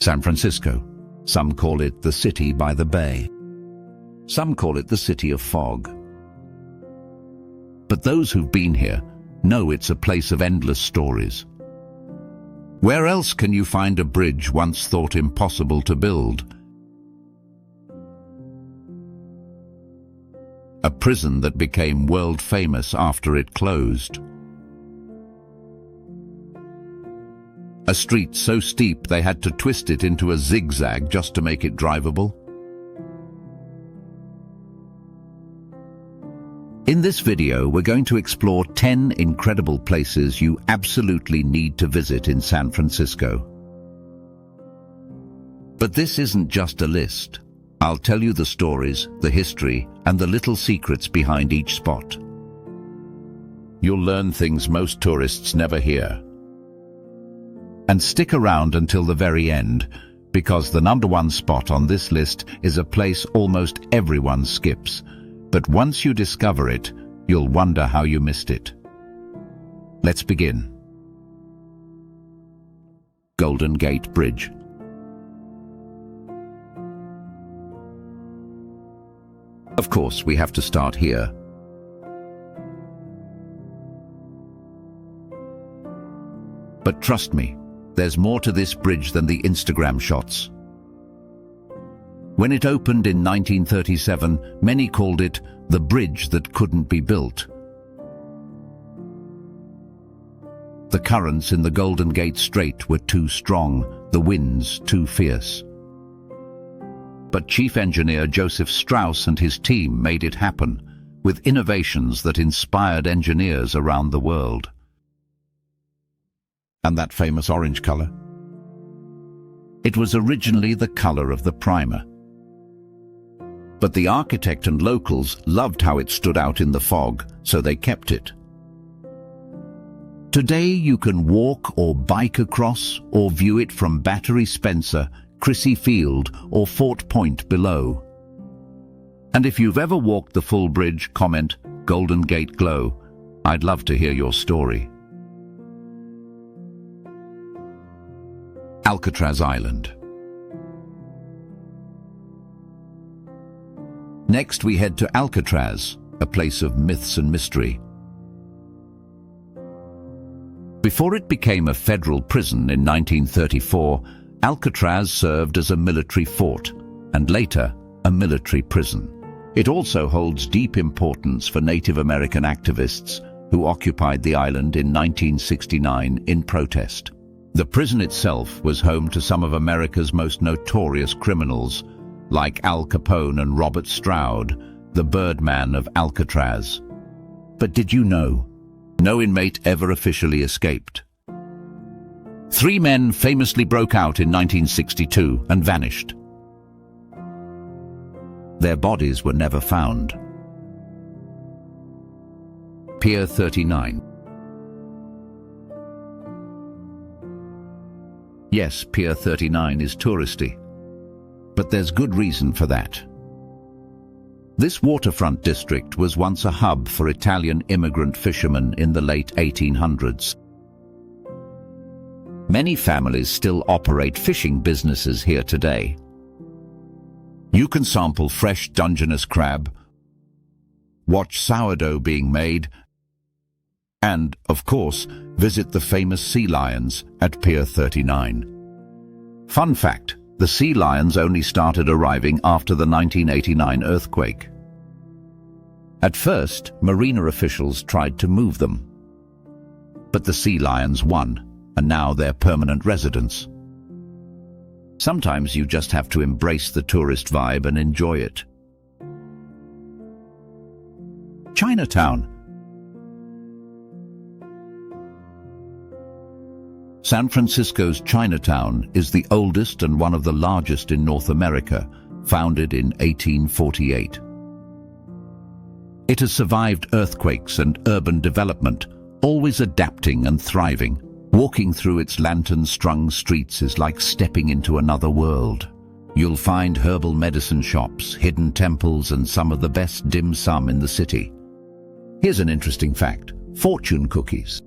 San Francisco. Some call it the city by the bay. Some call it the city of fog. But those who've been here know it's a place of endless stories. Where else can you find a bridge once thought impossible to build? A prison that became world famous after it closed. A street so steep they had to twist it into a zigzag just to make it drivable. In this video, we're going to explore 10 incredible places you absolutely need to visit in San Francisco. But this isn't just a list. I'll tell you the stories, the history, and the little secrets behind each spot. You'll learn things most tourists never hear. And stick around until the very end, because the #1 spot on this list is a place almost everyone skips. But once you discover it, you'll wonder how you missed it. Let's begin. Golden Gate Bridge. Of course, we have to start here. But trust me, there's more to this bridge than the Instagram shots. When it opened in 1937, many called it the bridge that couldn't be built. The currents in the Golden Gate Strait were too strong, the winds too fierce. But Chief Engineer Joseph Strauss and his team made it happen, with innovations that inspired engineers around the world. And that famous orange color? It was originally the color of the primer. But the architect and locals loved how it stood out in the fog, so they kept it. Today you can walk or bike across, or view it from Battery Spencer, Crissy Field, or Fort Point below. And if you've ever walked the full bridge, comment Golden Gate Glow. I'd love to hear your story. Alcatraz Island. Next we head to Alcatraz, a place of myths and mystery. Before it became a federal prison in 1934, Alcatraz served as a military fort, and later a military prison. It also holds deep importance for Native American activists who occupied the island in 1969 in protest. The prison itself was home to some of America's most notorious criminals, like Al Capone and Robert Stroud, the Birdman of Alcatraz. But did you know? No inmate ever officially escaped. 3 men famously broke out in 1962 and vanished. Their bodies were never found. Pier 39. Yes, Pier 39 is touristy, but there's good reason for that. This waterfront district was once a hub for Italian immigrant fishermen in the late 1800s. Many families still operate fishing businesses here today. You can sample fresh Dungeness crab, watch sourdough being made, and, of course, visit the famous sea lions at Pier 39. Fun fact, the sea lions only started arriving after the 1989 earthquake. At first, marina officials tried to move them. But the sea lions won, and now they're permanent residents. Sometimes you just have to embrace the tourist vibe and enjoy it. Chinatown. San Francisco's Chinatown is the oldest and one of the largest in North America, founded in 1848. It has survived earthquakes and urban development, always adapting and thriving. Walking through its lantern-strung streets is like stepping into another world. You'll find herbal medicine shops, hidden temples, and some of the best dim sum in the city. Here's an interesting fact: fortune cookies.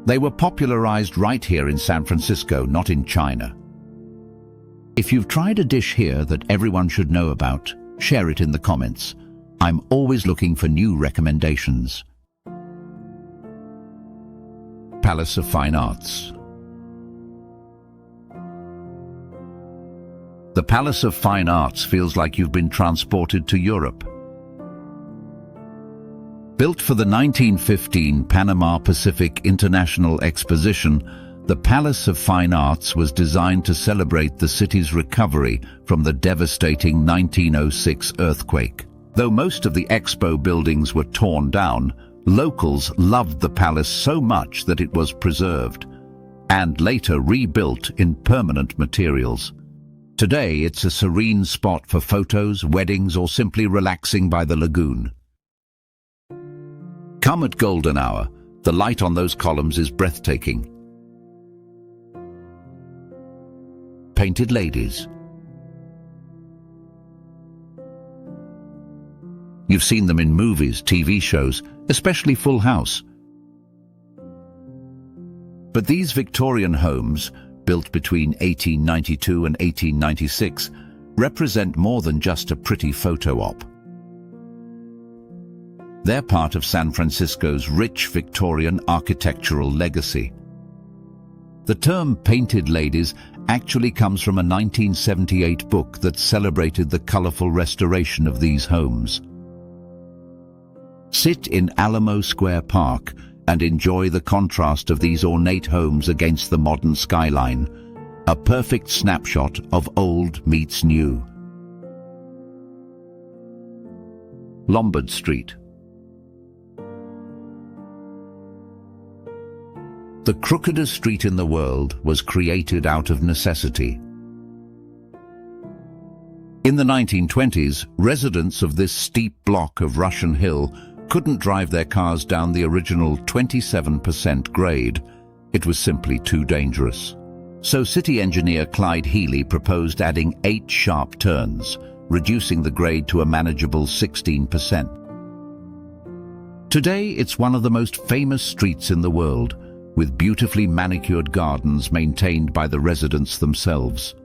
They were popularized right here in San Francisco, not in China. If you've tried a dish here that everyone should know about, share it in the comments. I'm always looking for new recommendations. Palace of Fine Arts. The Palace of Fine Arts feels like you've been transported to Europe. Built for the 1915 Panama Pacific International Exposition, the Palace of Fine Arts was designed to celebrate the city's recovery from the devastating 1906 earthquake. Though most of the expo buildings were torn down, locals loved the palace so much that it was preserved, and later rebuilt in permanent materials. Today, it's a serene spot for photos, weddings, or simply relaxing by the lagoon. Come at golden hour. The light on those columns is breathtaking. Painted ladies. You've seen them in movies, TV shows, especially Full House. But these Victorian homes, built between 1892 and 1896, represent more than just a pretty photo op. They're part of San Francisco's rich Victorian architectural legacy. The term painted ladies actually comes from a 1978 book that celebrated the colorful restoration of these homes. Sit in Alamo Square Park and enjoy the contrast of these ornate homes against the modern skyline, a perfect snapshot of old meets new. Lombard Street. The crookedest street in the world was created out of necessity. In the 1920s, residents of this steep block of Russian Hill couldn't drive their cars down the original 27% grade. It was simply too dangerous. So city engineer Clyde Healy proposed adding 8 sharp turns, reducing the grade to a manageable 16%. Today, it's one of the most famous streets in the world, with beautifully manicured gardens maintained by the residents themselves.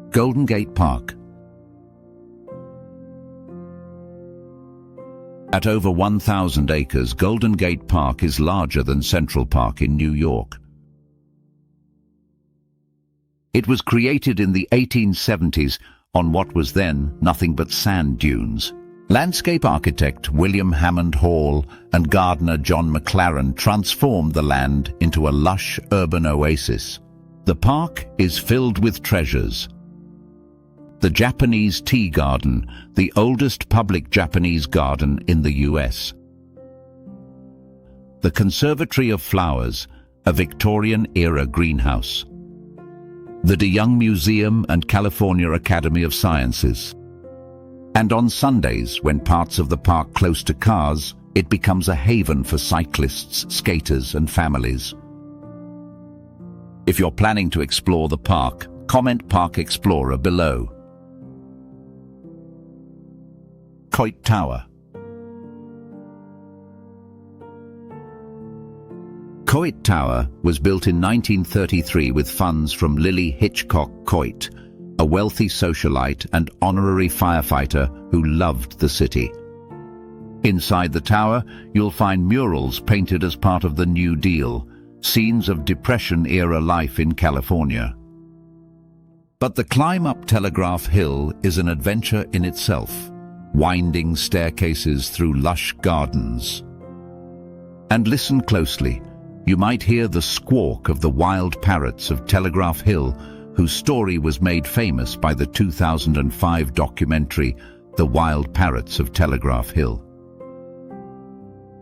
Golden Gate Park. At over 1,000 acres, Golden Gate Park is larger than Central Park in New York. It was created in the 1870s on what was then nothing but sand dunes. Landscape architect William Hammond Hall and gardener John McLaren transformed the land into a lush urban oasis. The park is filled with treasures. The Japanese Tea Garden, the oldest public Japanese garden in the US. The Conservatory of Flowers, a Victorian-era greenhouse. The De Young Museum and California Academy of Sciences. And on Sundays, when parts of the park close to cars, it becomes a haven for cyclists, skaters, and families. If you're planning to explore the park, comment Park Explorer below. Coit Tower. Coit Tower was built in 1933 with funds from Lily Hitchcock Coit, a wealthy socialite and honorary firefighter who loved the city. Inside the tower, you'll find murals painted as part of the New Deal, scenes of Depression-era life in California. But the climb up Telegraph Hill is an adventure in itself, winding staircases through lush gardens. And listen closely. You might hear the squawk of the wild parrots of Telegraph Hill, whose story was made famous by the 2005 documentary, The Wild Parrots of Telegraph Hill.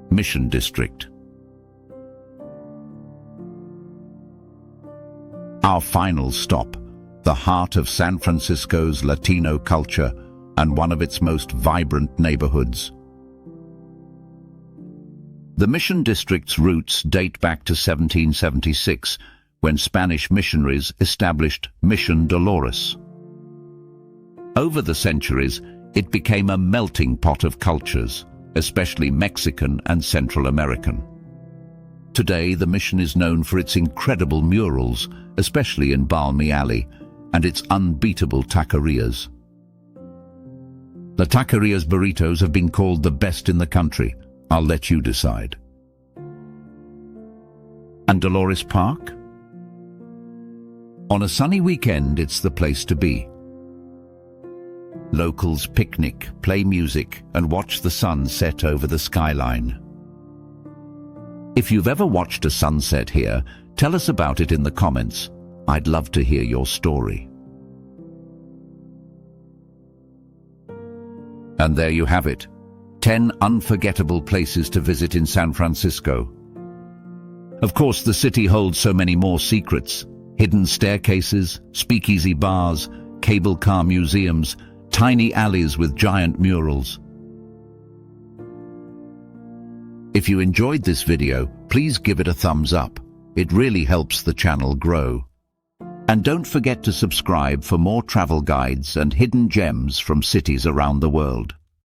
Mission District. Our final stop, the heart of San Francisco's Latino culture and one of its most vibrant neighborhoods. The Mission District's roots date back to 1776, when Spanish missionaries established Mission Dolores. Over the centuries, it became a melting pot of cultures, especially Mexican and Central American. Today, the mission is known for its incredible murals, especially in Balmy Alley, and its unbeatable taquerias. The taqueria's burritos have been called the best in the country. I'll let you decide. And Dolores Park? On a sunny weekend, it's the place to be. Locals picnic, play music, and watch the sun set over the skyline. If you've ever watched a sunset here, tell us about it in the comments. I'd love to hear your story. And there you have it, 10 unforgettable places to visit in San Francisco. Of course, the city holds so many more secrets: hidden staircases, speakeasy bars, cable car museums, tiny alleys with giant murals. If you enjoyed this video, please give it a thumbs up. It really helps the channel grow. And don't forget to subscribe for more travel guides and hidden gems from cities around the world.